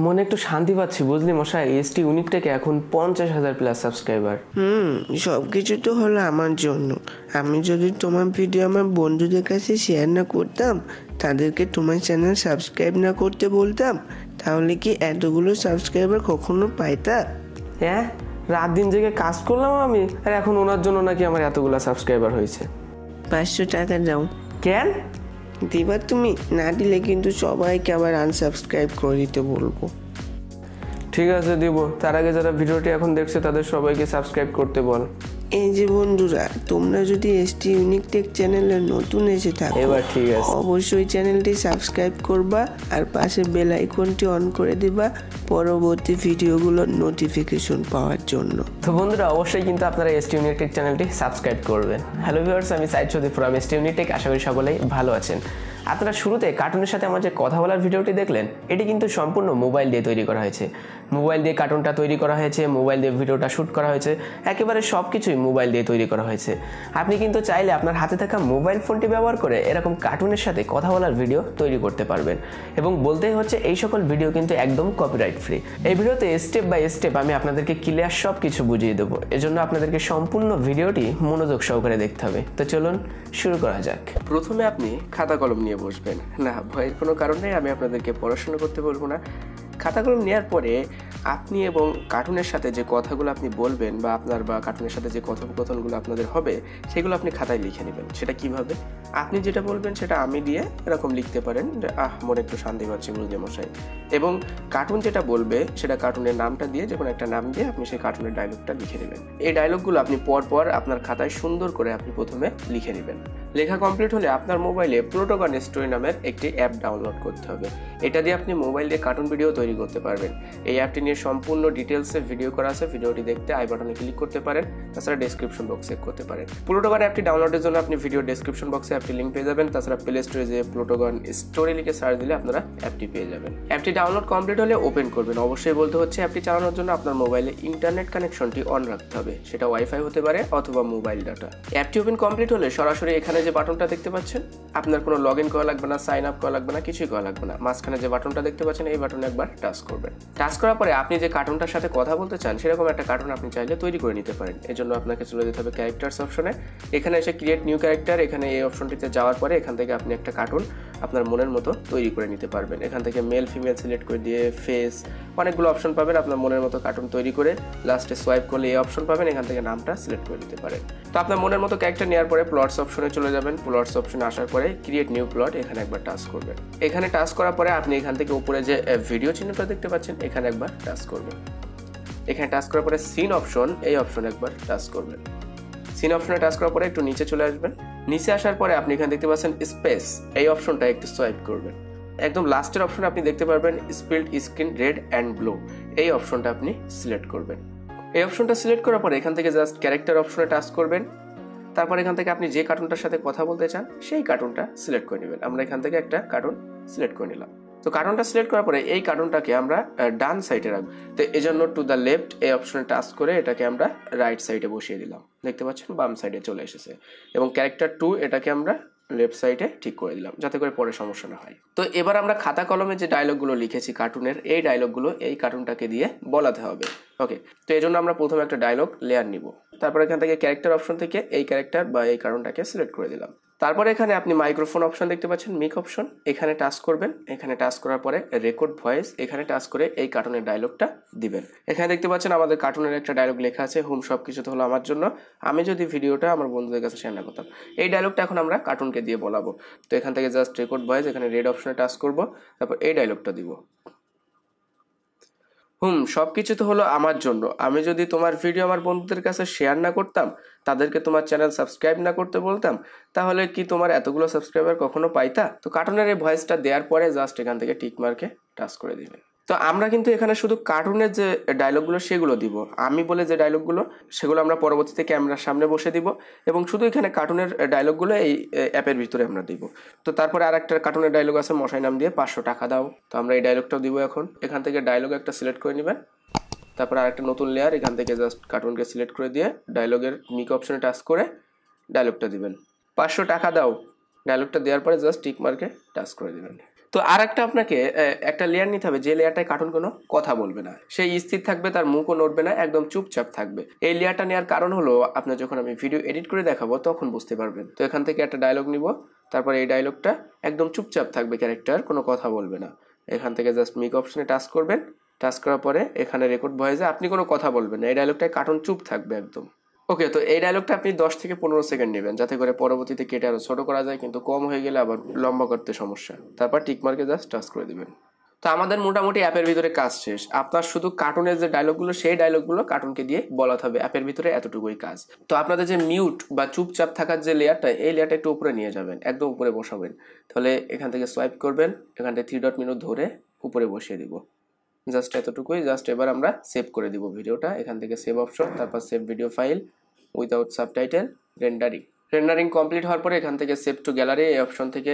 মনে একটু শান্তি পাচ্ছি বুঝলি মশাই। এসটি ইউনিক টেকে এখন 50,000 প্লাস সাবস্ক্রাইবার। সব কিছু তো হলো আমার জন্য। আমি যদি তোমার ভিডিও আমার বন্ধুদের কাছে শেয়ার না করতাম, তাদেরকে তোমার চ্যানেল সাবস্ক্রাইব না করতে বলতাম, তাহলে কি এতগুলো সাবস্ক্রাইবার কখনো পাইতা? হ্যাঁ, রাত দিন জেগে কাজ করলাম আমি, আর এখন ওনার জন্য নাকি আমার এতগুলো সাবস্ক্রাইবার হয়েছে। 500 টাকা দাও। কেন দিবা তুমি? না দিলে কিন্তু সবাইকে আবার আনসাবস্ক্রাইব করে দিতে বলবো। ঠিক আছে দিব। তার আগে যারা ভিডিওটি এখন দেখছে তাদের সবাইকে সাবস্ক্রাইব করতে বল। এই যে বন্ধুরা, তোমরা যদি এসটি ইউনিক টেক চ্যানেলে নতুন এসে থাকো, এবার ঠিক আছে, অবশ্যই চ্যানেলটি সাবস্ক্রাইব করবা আর পাশে বেল আইকনটি অন করে দিবা পরবর্তী ভিডিওগুলোর নোটিফিকেশন পাওয়ার জন্য। তো বন্ধুরা অবশ্যই কিন্তু আপনারা এসটি ইউনিক টেক চ্যানেলটি সাবস্ক্রাইব করবেন। হ্যালো ভিউয়ার্স, আমি Sayed Chowdhury from ST unique tech. আশা করি সকলেই ভালো আছেন। আপনারা শুরুতে কার্টুনের সাথে আমার যে কথা বলার ভিডিওটি দেখলেন, এটি কিন্তু সম্পূর্ণ মোবাইল দিয়ে তৈরি করা হয়েছে। মোবাইল দিয়ে কার্টুনটা তৈরি করা হয়েছে, মোবাইল দিয়ে ভিডিওটা শ্যুট করা হয়েছে, একেবারে সব কিছুই মোবাইল দিয়ে তৈরি করা হয়েছে। আপনি কিন্তু চাইলে আপনার হাতে থাকা মোবাইল ফোনটি ব্যবহার করে এরকম কার্টুনের সাথে কথা বলার ভিডিও তৈরি করতে পারবেন। এবং বলতেই হচ্ছে এই সকল ভিডিও কিন্তু একদম কপিরাইট ফ্রি। এই ভিডিওতে স্টেপ বাই স্টেপ আমি আপনাদেরকে ক্লিয়ার সব কিছু বুঝিয়ে দেবো। এজন্য আপনাদেরকে সম্পূর্ণ ভিডিওটি মনোযোগ সহকারে দেখতে হবে। তো চলুন শুরু করা যাক। প্রথমে আপনি খাতা কলম নিয়ে বসবেন। না, ভয়ের কোনো কারণ নেই, আমি আপনাদেরকে পড়াশোনা করতে বলবো না। খাতা কলম নেওয়ার পরে আপনি এবং কার্টুনের সাথে যে কথাগুলো আপনি বলবেন বা কার্টুনের সাথে যে কথোপকথনগুলো আপনাদের হবে, সেগুলো আপনি খাতায় লিখে নেবেন। সেটা কিভাবে? আপনি যেটা বলবেন সেটা আমি দিয়ে এরকম লিখতে পারেন যে মনে একটু শান্তি পাচ্ছি বুঝলে মশাই। এবং কার্টুন যেটা বলবে সেটা কার্টুনের নামটা দিয়ে, যে কোনো একটা নাম দিয়ে আপনি সেই কার্টুনের ডায়লগটা লিখে নেবেন। এই ডায়লগগুলো আপনি পর আপনার খাতায় সুন্দর করে আপনি প্রথমে লিখে নেবেন। লেখা কমপ্লিট হলে আপনার মোবাইলে প্লুটোগন স্টোরি নামের একটি অ্যাপ ডাউনলোড করতে হবে। এটা দিয়ে আপনি মোবাইল দিয়ে কার্টুন ভিডিও তৈরি করতে পারবেন। এই অ্যাপটি নিয়ে সম্পূর্ণ ডিটেলসে ভিডিও করা আছে। ভিডিওটি দেখতে আই বাটনে ক্লিক করতে পারেন, তাছাড়া ডেসক্রিপশন বক্সে চেক করতে পারেন। প্লুটোগন অ্যাপটি ডাউনলোডের জন্য আপনি ভিডিও ডেসক্রিপশন বক্সে অ্যাপটি লিঙ্ক পেয়ে যাবেন। তাছাড়া প্লে স্টোরে যে প্লুটোগন স্টোরি লিখে সার্চ দিলে আপনারা অ্যাপটি পেয়ে যাবেন। অ্যাপটি ডাউনলোড কমপ্লিট হলে ওপেন করবেন। অবশ্যই বলতে হচ্ছে অ্যাপটি চালানোর জন্য আপনার মোবাইলে ইন্টারনেট কানেকশনটি অন রাখতে হবে। সেটা ওয়াইফাই হতে পারে অথবা মোবাইল ডাটা। অ্যাপটি ওপেন কমপ্লিট হলে সরাসরি এখানে যে বাটনটা দেখতে পাচ্ছেন, আপনার কোনো লগ ইন করা লাগবে না, সাইন আপ করা লাগবে না, কিছুই করা লাগবে না। মাঝখানে যে বাটনটা দেখতে পাচ্ছেন, এই বাটনে একবার টাচ করবেন। টাচ করার পরে আপনি যে কার্টুনটার সাথে কথা বলতে চান সেরকম একটা কার্টুন আপনি চাইলে তৈরি করে নিতে পারেন। এজন্য আপনাকে চলে যেতে হবে ক্যারেক্টার্স অপশনে। এখানে এসে ক্রিয়েট নিউ ক্যারেক্টার, এখানে এই অপশনটিতে যাওয়ার পরে এখান থেকে আপনি একটা কার্টুন আপনার মনের মতো তৈরি করে নিতে পারবেন। এখান থেকে মেল ফিমেল সিলেক্ট করে দিয়ে ফেস, অনেকগুলো অপশন পাবেন। আপনার মনের মতো কার্টুন তৈরি করে লাস্টে সোয়াইপ করলে এই অপশন পাবেন, এখান থেকে নামটা সিলেক্ট করে নিতে পারেন। তো আপনার মনের মতো ক্যারেক্টার নেওয়ার পরে প্লটস অপশনে চলে যাবেন। প্লটস অপশনে আসার পরে ক্রিয়েট নিউ প্লট, এখানে একবার টাচ করবেন। এখানে টাচ করার পরে আপনি এখান থেকে উপরে যে ভিডিও চিহ্নটা দেখতে পাচ্ছেন, এখানে একবার টাচ করবেন। এখানে টাচ করার পরে সিন অপশন, এই অপশনে একবার টাচ করবেন। সিন অপশনে টাচ করার পরে একটু নিচে চলে আসবেন। নিচে আসার পরে আপনি এখানে দেখতে পাচ্ছেন স্পেস, এই অপশনটা একটু সোয়াইপ করবেন। একদম লাস্টের অপশনে আপনি দেখতে পারবেন spelled screen red and blue, এই অপশনটা আপনি সিলেক্ট করবেন। এই অপশনটা সিলেক্ট করার পরে এখান থেকে জাস্ট ক্যারেক্টার অপশনে টাচ করবেন। তারপর এখান থেকে আপনি যে কার্টুনটার সাথে কথা বলতে চান সেই কার্টুনটা সিলেক্ট করে নেবেন। আমরা এখান থেকে একটা কার্টুন সিলেক্ট করে নিলাম। তো কার্টুনটা সিলেক্ট করার পরে এই কার্টুনটাকে আমরা ডান সাইডে রাখবো। তো এই জন্য টু দ্য লেফট এই অপশনে টাচ করে এটাকে আমরা রাইট সাইডে বসিয়ে দিলাম। দেখতে পাচ্ছেন বাম সাইডে চলে এসেছে। এবং ক্যারেক্টার 2 এটাকে আমরা লেফট সাইডে ঠিক করে দিলাম, যাতে করে পরে সমস্যা না হয়। তো এবার আমরা খাতা কলমে যে ডায়লগগুলো লিখেছি কার্টুনের, এই ডায়লগগুলো এই কার্টুনটাকে দিয়ে বলাতে হবে। ওকে, তো এই জন্য আমরা প্রথমে একটা ডায়লগ লেয়ার নিব। তারপর এখান থেকে ক্যারেক্টার অপশন থেকে এই ক্যারেক্টার বা এই কার্টুনটাকে সিলেক্ট করে দিলাম। তারপরে এখানে আপনি মাইক্রোফোন অপশন দেখতে পাচ্ছেন, মিক অপশন, এখানে টাচ করবেন। এখানে টাচ করার পরে রেকর্ড ভয়েস, এখানে টাচ করে এই কার্টুনের ডায়লগটা দিবেন। এখানে দেখতে পাচ্ছেন আমাদের কার্টুনের একটা ডায়লগ লেখা আছে, হুম সব কিছু তো হলো আমার জন্য, আমি যদি ভিডিওটা আমার বন্ধুদের কাছে শেয়ার না করতাম। এই ডায়লগটা এখন আমরা কার্টুনকে দিয়ে বলাবো। তো এখান থেকে জাস্ট রেকর্ড ভয়েস, এখানে রেড অপশনে টাচ করব, তারপর এই ডায়লগটা দিব, হুম সব কিছু তো হলো আমার জন্য, আমি যদি তোমার ভিডিও আমার বন্ধুদের কাছে শেয়ার না করতাম, তাদেরকে তোমার চ্যানেল সাবস্ক্রাইব না করতে বলতাম, তাহলে কি তোমার এতগুলো সাবস্ক্রাইবার কখনো পাইতা? তো কার্টুনের এই ভয়েসটা দেওয়ার পরে জাস্ট এখান থেকে টিক মার্কে টাচ করে দিবেন। তো আমরা কিন্তু এখানে শুধু কার্টুনের যে ডায়লগগুলো সেগুলো দিব, আমি বলে যে ডায়লগগুলো সেগুলো আমরা পরবর্তীতে ক্যামেরার সামনে বসে দিব, এবং শুধু এখানে কার্টুনের ডায়লগগুলো এই অ্যাপের ভিতরে আমরা দিব। তো তারপরে আর একটা কার্টুনের ডায়লগ আছে, মশাই নাম দিয়ে 500 টাকা দাও। তো আমরা এই ডায়লগটাও দিব। এখন এখান থেকে ডায়লগ একটা সিলেক্ট করে নেবেন। তারপর আরেকটা নতুন লেয়ার, এখান থেকে জাস্ট কার্টুনকে সিলেক্ট করে দিয়ে ডায়লগের মিক অপশনে টাচ করে ডায়লগটা দিবেন, 500 টাকা দাও। ডায়লগটা দেওয়ার পরে জাস্ট টিক মার্কে টাচ করে দিবেন। তো আর একটা আপনাকে একটা লেয়ার নিতে হবে, যে লেয়ারটায় কার্টুন কোনো কথা বলবে না, সেই স্থির থাকবে, তার মুখও নড়বে না, একদম চুপচাপ থাকবে। এই লেয়ারটা নেওয়ার কারণ হলো আপনার যখন আমি ভিডিও এডিট করে দেখাবো তখন বুঝতে পারবেন। তো এখান থেকে একটা ডায়লগ নিব, তারপরে এই ডায়লগটা একদম চুপচাপ থাকবে, ক্যারেক্টার কোনো কথা বলবে না। এখান থেকে জাস্ট মিক অপশনে টাচ করবেন, টাচ করার পরে এখানে রেকর্ড ভয়েসে আপনি কোনো কথা বলবেন না, এই ডায়লগটায় কার্টুন চুপ থাকবে একদম। ওকে, তো এই ডায়লগটা আপনি 10 থেকে 15 সেকেন্ড নেবেন, যাতে করে পরবর্তীতে কেটে আরও ছোটো করা যায়, কিন্তু কম হয়ে গেলে আবার লম্বা করতে সমস্যা। তারপর টিকমার্কে জাস্ট টাচ করে দেবেন। তো আমাদের মোটামুটি অ্যাপের ভিতরে কাজ শেষ। আপনার শুধু কার্টুনের যে ডায়লগগুলো, সেই ডায়লগগুলো কার্টুনকে দিয়ে বলাতে হবে, অ্যাপের ভিতরে এতটুকুই কাজ। তো আপনাদের যে মিউট বা চুপচাপ থাকার যে লেয়ারটা, এই লেয়ারটা একটু উপরে নিয়ে যাবেন, একদম উপরে বসাবেন। তাহলে এখান থেকে সোয়াইপ করবেন, এখান থেকে 3 ডট মেনু ধরে উপরে বসিয়ে দিব, জাস্ট এতটুকুই। জাস্ট এবার আমরা সেভ করে দিব ভিডিওটা, এখান থেকে সেভ অপশন, তারপর save video file without subtitle, rendering complete হওয়ার পরে এখান থেকে সেভ টু গ্যালারি, এই অপশন থেকে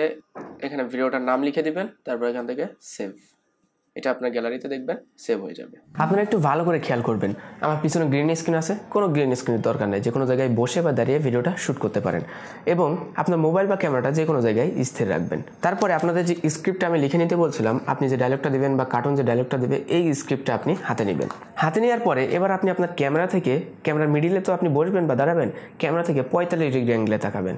এখানে ভিডিওটার নাম লিখে দিবেন, তারপর এখান থেকে সেভ, এটা আপনার গ্যালারিতে দেখবেন সেভ হয়ে যাবে। আপনারা একটু ভালো করে খেয়াল করবেন, আমার পিছনে গ্রিন স্ক্রিন আছে, কোনো গ্রিন স্ক্রিনের দরকার নেই, যে কোনো জায়গায় বসে বা দাঁড়িয়ে ভিডিওটা শ্যুট করতে পারেন, এবং আপনার মোবাইল বা ক্যামেরাটা যে কোনো জায়গায় স্থির রাখবেন। তারপরে আপনাদের যে স্ক্রিপ্টটা আমি লিখে নিতে বলছিলাম, আপনি যে ডায়লগটা দেবেন বা কার্টুন যে ডায়লগটা দেবে, এই স্ক্রিপ্টটা আপনি হাতে নেবেন। হাতে নেওয়ার পরে এবার আপনি আপনার ক্যামেরা থেকে, ক্যামেরার মিডিলে তো আপনি বসবেন বা দাঁড়াবেন, ক্যামেরা থেকে 45 ডিগ্রি অ্যাঙ্গেলে তাকাবেন,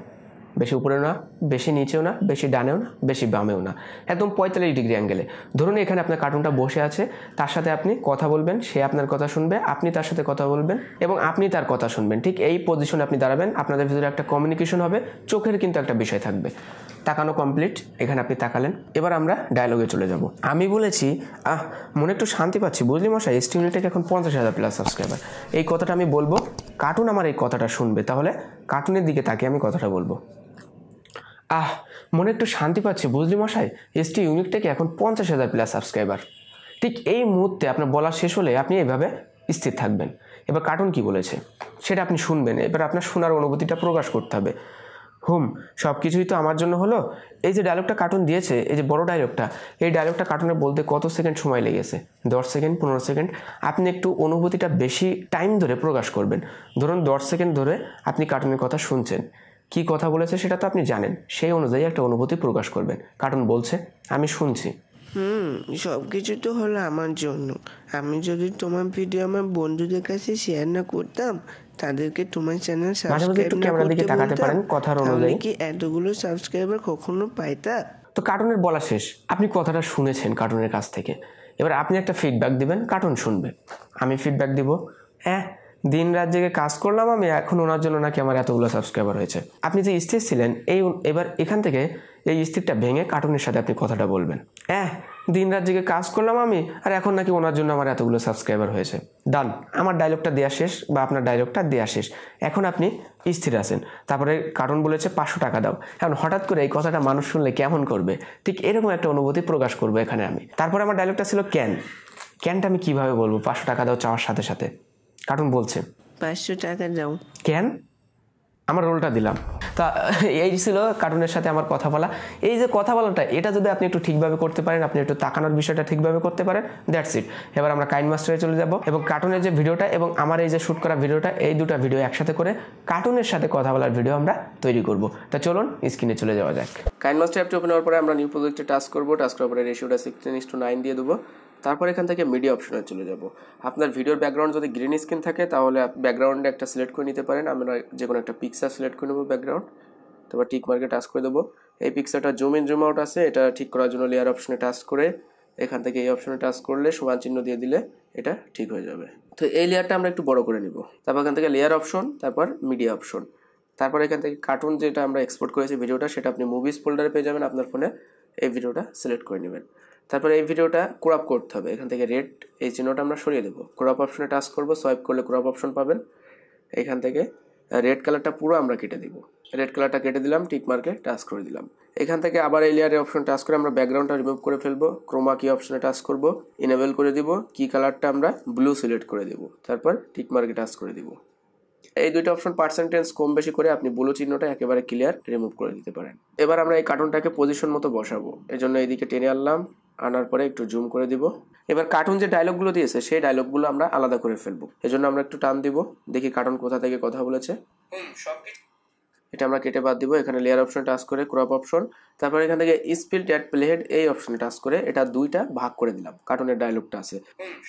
বেশি উপরেও না, বেশি নিচেও না, বেশি ডানেও না, বেশি বামেও না, একদম 45 ডিগ্রি অ্যাঙ্গেলে। ধরুন এখানে আপনার কার্টুনটা বসে আছে, তার সাথে আপনি কথা বলবেন, সে আপনার কথা শুনবে, আপনি তার সাথে কথা বলবেন এবং আপনি তার কথা শুনবেন। ঠিক এই পজিশনে আপনি দাঁড়াবেন, আপনাদের ভিতরে একটা কমিউনিকেশন হবে, চোখের কিন্তু একটা বিষয় থাকবে। তাকানো কমপ্লিট, এখানে আপনি তাকালেন। এবার আমরা ডায়লগে চলে যাব। আমি বলেছি, মনে একটু শান্তি পাচ্ছি, বুঝলি মশাই, ST ইউনিটেক এখন 50,000 প্লাস সাবস্ক্রাইবার। এই কথাটা আমি বলবো, কার্টুন আমার এই কথাটা শুনবে, তাহলে কার্টুনের দিকে তাকিয়ে আমি কথাটা বলবো। মনে একটু শান্তি পাচ্ছে, বুঝলি মশাই, ST ইউনিটেক এখন 50,000 প্লাস সাবস্ক্রাইবার। ঠিক এই মুহূর্তে আপনার বলা শেষ হলে আপনি এভাবে স্থির থাকবেন। এবার কার্টুন কি বলেছে সেটা আপনি শুনবেন, এবার আপনার শোনার অনুভূতিটা প্রকাশ করতে হবে। সব কিছুই তো আমার জন্য হলো। এই যে ডায়লগটা কার্টুন দিয়েছে, এই যে বড় ডায়লগটা, এই ডায়লগটা কার্টুনের বলতে কত সেকেন্ড সময় লেগেছে? 10 সেকেন্ড, 15 সেকেন্ড। আপনি একটু অনুভূতিটা বেশি টাইম ধরে প্রকাশ করবেন। ধরুন 10 সেকেন্ড ধরে আপনি কার্টুনের কথা শুনছেন, কি কথা বলেছে সেটা তো আপনি জানেন, সেই অনুযায়ী একটা অনুভূতি প্রকাশ করবেন। কার্টুন বলছে, আমি শুনছি। সব কিছু তো হলো আমার জন্য। আমি যদি তোমার ভিডিও আমার বন্ধুদের কাছে শেয়ার না করতাম, তাদেরকে তোমার চ্যানেল সাবস্ক্রাইব না করতে বলতাম, কথার অনুযায়ী কি এতগুলো সাবস্ক্রাইবার কখনো পাইতা? তো কার্টুনের বলা শেষ, আপনি কথাটা শুনেছেন কার্টুনের কাছ থেকে। এবার আপনি একটা ফিডব্যাক দিবেন, কার্টুন শুনবে। আমি ফিডব্যাক দিব, দিন রাত জেগে কাজ করলাম আমি, এখন ওনার জন্য নাকি আমার এতগুলো সাবস্ক্রাইবার হয়েছে। আপনি যে স্থির ছিলেন, এবার এখান থেকে এই স্থিরটা ভেঙে কার্টুনের সাথে আপনি কথাটা বলবেন। দিন রাত জেগে কাজ করলাম আমি, আর এখন নাকি ওনার জন্য আমার এতগুলো সাবস্ক্রাইবার হয়েছে। ডান, আমার ডায়লগটা দেওয়া শেষ বা আপনার ডায়লগটা দেওয়া শেষ। এখন আপনি স্থির আছেন। তারপরে কার্টুন বলেছে 500 টাকা দাও। এখন হঠাৎ করে এই কথাটা মানুষ শুনলে কেমন করবে? ঠিক এরকম একটা অনুভূতি প্রকাশ করবো এখানে আমি। তারপরে আমার ডায়লগটা ছিল ক্যানটা আমি কিভাবে বলবো 500 টাকা দাও চাওয়ার সাথে সাথে? কার্টুন বলছে 500 টাকা দাও। ক্যান, আমার রোলটা দিলাম। তা এই ছিল কার্টুনের সাথে আমার কথা বলা। এই যে কথা বলাটা, এটা যদি আপনি একটু ঠিকভাবে করতে পারেন, আপনি একটু তাকানোর বিষয়টা ঠিকভাবে করতে পারেন, দ্যাটস ইট। এবার আমরা কাইনমাস্টারে চলে যাব এবং কার্টুনের যে ভিডিওটা এবং আমার এই যে শ্যুট করা ভিডিওটা, এই দুটো ভিডিও একসাথে করে কার্টুনের সাথে কথা বলার ভিডিও আমরা তৈরি করব। তা চলুন স্ক্রিনে চলে যাওয়া যাক। কাইনমাস্টার অ্যাপটি ওপেন হওয়ার পরে আমরা নিউ প্রজেক্টে টাচ করব। টাচ করার পরে রেশিওটা 16:9 দিয়ে দেবো। তারপর এখান থেকে মিডিয়া অপশনে চলে যাব। আপনার ভিডিওর ব্যাকগ্রাউন্ড যদি গ্রিন স্ক্রিন থাকে তাহলে ব্যাকগ্রাউন্ডে একটা সিলেক্ট করে নিতে পারেন। আমরা যে কোনো একটা পিকচার সিলেক্ট করে নেবো ব্যাকগ্রাউন্ড, তারপর টিক মার্কে টাচ করে দেবো। এই পিকচারটা জুম ইন জুম আউট আছে, এটা ঠিক করার জন্য লেয়ার অপশনে টাচ করে এখান থেকে এই অপশনে টাচ করলে সমান চিহ্ন দিয়ে দিলে এটা ঠিক হয়ে যাবে। তো এই লেয়ারটা আমরা একটু বড় করে নিব। তারপর এখান থেকে লেয়ার অপশন, তারপর মিডিয়া অপশন, তারপর এখান থেকে কার্টুন যেটা আমরা এক্সপোর্ট করেছি ভিডিওটা, সেটা আপনি মুভিজ ফোল্ডারে পেয়ে যাবেন আপনার ফোনে। এই ভিডিওটা সিলেক্ট করে নেবেন। তারপরে এই ভিডিওটা ক্রপ করতে হবে। এখান থেকে রেড এই চিহ্নটা আমরা সরিয়ে দেবো। ক্রপ অপশনে টাচ করবো, সোয়াইপ করলে ক্রপ অপশন পাবেন। এখান থেকে রেড কালারটা পুরো আমরা কেটে দিব। রেড কালারটা কেটে দিলাম, টিক মার্কে টাচ করে দিলাম। এখান থেকে আবার এই লেয়ারের অপশন টাচ করে আমরা ব্যাকগ্রাউন্ডটা রিমুভ করে ফেলবো। ক্রোমা কি অপশনে টাচ করব, ইনেবল করে দিব। কি কালারটা আমরা ব্লু সিলেক্ট করে দেব, তারপর টিক মার্কে টাচ করে দিব। এই দুইটা অপশন পার্সেন্টেজ কম বেশি করে আপনি ব্লু চিহ্নটা একেবারে ক্লিয়ার রিমুভ করে দিতে পারেন। এবার আমরা এই কার্টুনটাকে পজিশন মতো বসাবো। এই জন্য এইদিকে টেনে আনলাম, আনার পরে একটু জুম করে দিব। এবার কার্টুন যে ডায়লগগুলো দিয়েছে সেই ডায়লগগুলো আমরা আলাদা করে ফেলবো। এই জন্য আমরা একটু টান দিব, দেখি কার্টুন কোথা থেকে কথা বলেছে। এটা আমরা কেটে বাদ দিব। এখানে লেয়ার অপশনে টাচ করে ক্রপ অপশন, তারপর এখান থেকে স্প্লিট অ্যাট প্লেহেড এই অপশনে টাচ করে এটা দুইটা ভাগ করে দিলাম। কার্টুনের ডায়লগটা আছে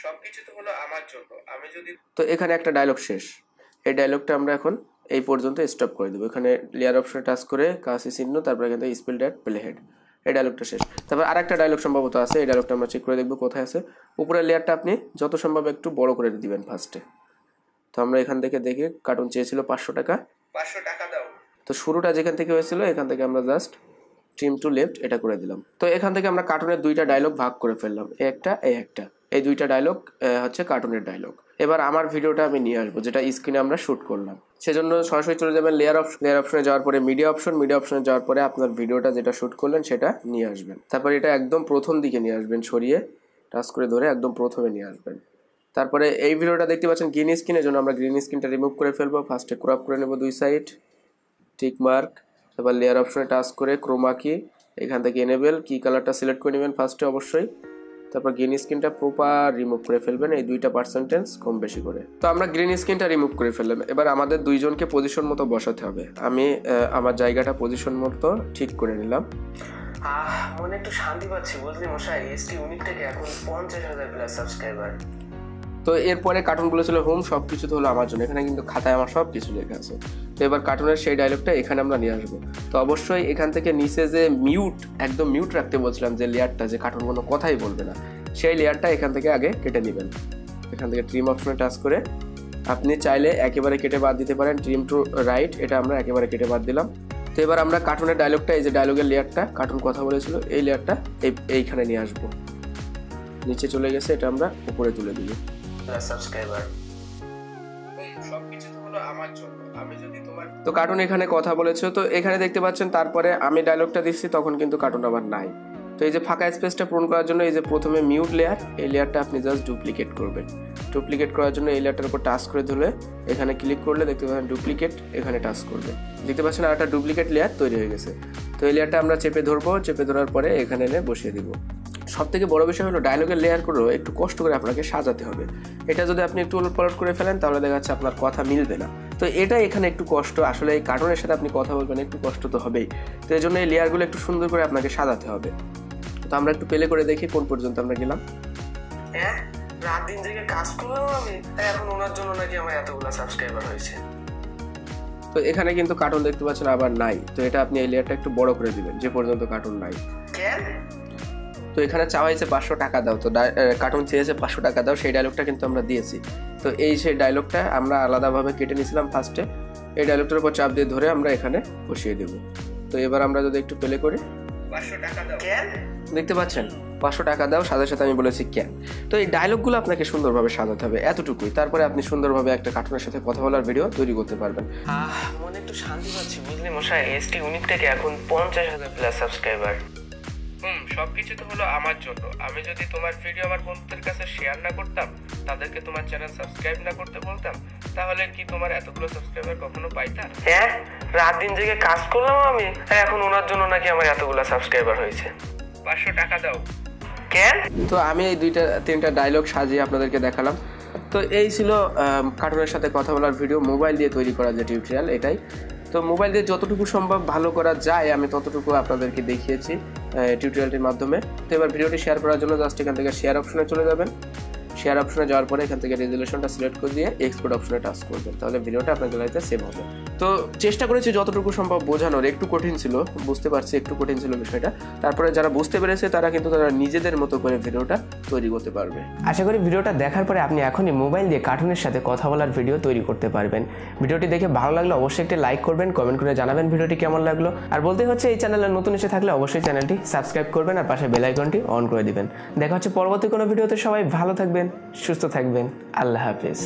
সবকিছু তো হলো আমার জন্য, আমি যদি, তো এখানে একটা ডায়লগ শেষ। এই ডায়লগটা আমরা এখন এই পর্যন্ত স্টপ করে দেবো। এখানে লেয়ার অপশনে টাচ করে কাছে চিহ্ন, তারপর এখান থেকে স্প্লিট অ্যাট প্লেহেড, এই ডায়লগটা শেষ। তারপর আরেকটা ডায়লগ সম্ভবত আছে, এই ডায়লগটা আমরা চেক করে দেখবো কোথায় আছে। উপরের লেয়ারটা আপনি যত সম্ভব একটু বড় করে দিবেন ফার্স্টে। তো আমরা এখান থেকে দেখে কার্টুন চেয়েছিল 500 টাকা, 500 টাকা দাও। তো শুরুটা যেখান থেকে হয়েছিল এখান থেকে আমরা জাস্ট ট্রিম টু লেফট এটা করে দিলাম। তো এখান থেকে আমরা কার্টুনের দুইটা ডায়লগ ভাগ করে ফেললাম, এই দুইটা ডায়লগ হচ্ছে কার্টুনের ডায়লগ। এবার আমার ভিডিওটা আমি নিয়ে আসবো যেটা স্ক্রিনে আমরা শ্যুট করলাম। সেজন্য সরাসরি চলে যাবেন লেয়ার অপশনে যাওয়ার পরে মিডিয়া অপশনে যাওয়ার পরে আপনার ভিডিওটা যেটা শ্যুট করলেন সেটা নিয়ে আসবেন। তারপরে এটা একদম প্রথম দিকে নিয়ে আসবেন, সরিয়ে টাচ করে ধরে একদম প্রথমে নিয়ে আসবেন। তারপরে এই ভিডিওটা দেখতে পাচ্ছেন গ্রিন স্ক্রিনের জন্য আমরা গ্রিন স্ক্রিনটা রিমুভ করে ফেলবো। ফার্স্টে ক্রপ করে নেব 2 সাইড, টিক মার্ক, তারপর লেয়ার অপশনে টাচ করে ক্রোমা কি, এখান থেকে এনেবেল কি কালারটা সিলেক্ট করে নেবেন ফার্স্টে অবশ্যই। তারপর গ্রিন স্ক্রিনটা প্রপার রিমুভ করে ফেলবেন এই 2% কম বেশি করে। তো আমরা গ্রিন স্ক্রিনটা রিমুভ করে ফেললাম। এবার আমাদের দুইজনকে পজিশন মতো বসাতে হবে। আমি আমার জায়গাটা পজিশন মতো ঠিক করে নিলাম। মনে একটু শান্তি পাচ্ছি বুঝলি মশাই, এসটি ইউনিট থেকে এখন 50,000 প্লাস সাবস্ক্রাইবার। তো এরপরে কার্টুনগুলো ছিল হোম সবকিছু তো হলো আমার জন্য, এখানে কিন্তু খাতায় আমার সব কিছু লেখা আছে। তো এবার কার্টুনের সেই ডায়লগটা এখানে আমরা নিয়ে আসবো। তো অবশ্যই এখান থেকে নিচে যে একদম মিউট রাখতে বলছিলাম যে লেয়ারটা, যে কার্টুন কোনো কথাই বলবে না, সেই লেয়ারটা এখান থেকে আগে কেটে নেবেন। এখান থেকে ট্রিম অপশনে টাচ করে আপনি চাইলে একেবারে কেটে বাদ দিতে পারেন, ট্রিম টু রাইট, এটা আমরা একেবারে কেটে বাদ দিলাম। তো এবার আমরা কার্টুনের ডায়লগটা, এই যে ডায়লগের লেয়ারটা কার্টুন কথা বলেছিল এই লেয়ারটা এইখানে নিয়ে আসবো। নিচে চলে গেছে, এটা আমরা উপরে তুলে দিব। সাবস্ক্রাইবার সবকিছু তো হলো আমার জন্য, আমি যদি তোমার, তো কার্টুন এখানে কথা বলেছে, তো এখানে দেখতে পাচ্ছেন। তারপরে আমি ডায়লগটা দিচ্ছি তখন কিন্তু কার্টুন আবার নাই। তো এই যে ফাঁকা স্পেসটা পূরণ করার জন্য এই যে প্রথমে মিউট লেয়ার, এই লেয়ারটা আপনি জাস্ট ডুপ্লিকেট করবেন। ডুপ্লিকেট করার জন্য এই লেয়ারটার উপর টাচ করে ধরে এখানে ক্লিক করলে দেখতে পাচ্ছেন ডুপ্লিকেট, এখানে টাচ করবে, দেখতে পাচ্ছেন আর একটা ডুপ্লিকেট লেয়ার তৈরি হয়ে গেছে। তো এই লেয়ারটা আমরা চেপে ধরবো, চেপে ধরার পরে এখানে এনে বসিয়ে দিব। সব থেকে বড় বিষয় হলো ডায়লগের লেয়ারগুলো একটু কষ্ট করে আপনাকে সাজাতে হবে। এটা যদি আপনি একটু উলটপালট করে ফেলেন তাহলে দেখা যাচ্ছে আপনার কথা মিলবে না। তো এটা এখানে একটু কষ্ট, আসলে এই কার্টুনের সাথে আপনি কথা বলবেন একটু কষ্ট তো হবেই। তো এই জন্য এই লেয়ারগুলো একটু সুন্দর করে আপনাকে সাজাতে হবে। তো আমরা একটু প্লে করে দেখি কোন পর্যন্ত আমরা গেলাম। হ্যাঁ, রাত দিন জেগে কাজ করলাম আমি, এখন ওনার জন্য নাকি আমার এতগুলো সাবস্ক্রাইবার হয়েছে। তো এখানে কিন্তু কার্টুন দেখতে পাচ্ছেন আবার নাই। তো এটা আপনি এই লেয়ারটা একটু বড় করে দিবেন যে পর্যন্ত কার্টুন নাই। তো এখানে চাওয়া হয়েছে 500 টাকা দাও, তো কার্টুন চেয়েছে 500 টাকা দাও, সেই ডায়লগটা কিন্তু আমরা দিয়েছি। তো এই সেই ডায়লগটা আমরা আলাদাভাবে কেটে নিয়েছিলাম ফার্স্টে, এই ডায়লগটার উপর চাপ দিয়ে ধরে আমরা এখানে বসিয়ে দেব। তো এবার আমরা যদি একটু প্লে করি, 500 টাকা দাও, দেখতে পাচ্ছেন 500 টাকা দাও, সাথে সাথে আমি বলেছি ক্যান। তো এই ডায়লগগুলো আপনাকে সুন্দরভাবে সাজাতে হবে, এতটুকুই। তারপরে আপনি সুন্দরভাবে একটা কার্টুনের সাথে কথা বলার ভিডিও তৈরি করতে পারবেন। মনে একটু শান্তি পাচ্ছি বুঝলি মশাই, এসটি ইউনিট থেকে এখন 50,000 প্লাস সাবস্ক্রাইবার। সবকিছু তো হলো আমার জন্য, আমি যদি তোমার ভিডিও আমার বন্ধুদের কাছে শেয়ার না করতাম, তাদেরকে তোমার চ্যানেল সাবস্ক্রাইব না করতে বলতাম, তাহলে কি তোমার এতগুলো সাবস্ক্রাইবার কখনো পাইতা? হ্যাঁ, রাত দিন জেগে কাজ করলাম আমি, এখন ওনার জন্য নাকি আমার এতগুলো সাবস্ক্রাইবার হয়েছে। 500 টাকা দাও। কেন? তো আমি এই 2-3টা ডায়লগ সাজিয়ে আপনাদেরকে দেখালাম। তো এই ছিল কার্টুনের সাথে কথা বলার ভিডিও, মোবাইল দিয়ে তৈরি করা যে টিউটোরিয়াল এটাই। তো মোবাইল দিয়ে যতটুকু সম্ভব ভালো করা যায় আমি ততটুকু আপনাদেরকে দেখিয়েছি টিউটোরিয়ালটির মাধ্যমে। তো এবার ভিডিওটি শেয়ার করার জন্য জাস্ট এখান থেকে শেয়ার অপশনে চলে যাবেন। শেয়ার অপশনে যাওয়ার পরে এখান থেকে রেজুলেশনটা সিলেক্ট করে দিয়ে এক্সপোর্ট অপশনে টাচ করবেন, তাহলে ভিডিওটা আপনার গ্যালারিতে সেভ হবে। তো চেষ্টা করেছি যতটুকু সম্ভব বোঝানোর, একটু কঠিন ছিল, বুঝতে পারছি একটু কঠিন ছিল বিষয়টা। তারপরে যারা বুঝতে পেরেছে তারা কিন্তু তারা নিজেদের মতো করে ভিডিওটা তৈরি করতে পারবে। আশা করি ভিডিওটা দেখার পরে আপনি এখনই মোবাইল দিয়ে কার্টুনের সাথে কথা বলার ভিডিও তৈরি করতে পারবেন। ভিডিওটি দেখে ভালো লাগলে অবশ্যই একটি লাইক করবেন, কমেন্ট করে জানাবেন ভিডিওটি কেমন লাগলো। আর বলতে হচ্ছে এই চ্যানেলে নতুন এসে থাকলে অবশ্যই চ্যানেলটি সাবস্ক্রাইব করবেন আর পাশে বেল আইকনটি অন করে দিবেন। দেখা হচ্ছে পরবর্তী কোনো ভিডিওতে। সবাই ভালো থাকবেন, সুস্থ থাকবেন, আল্লাহ হাফেজ।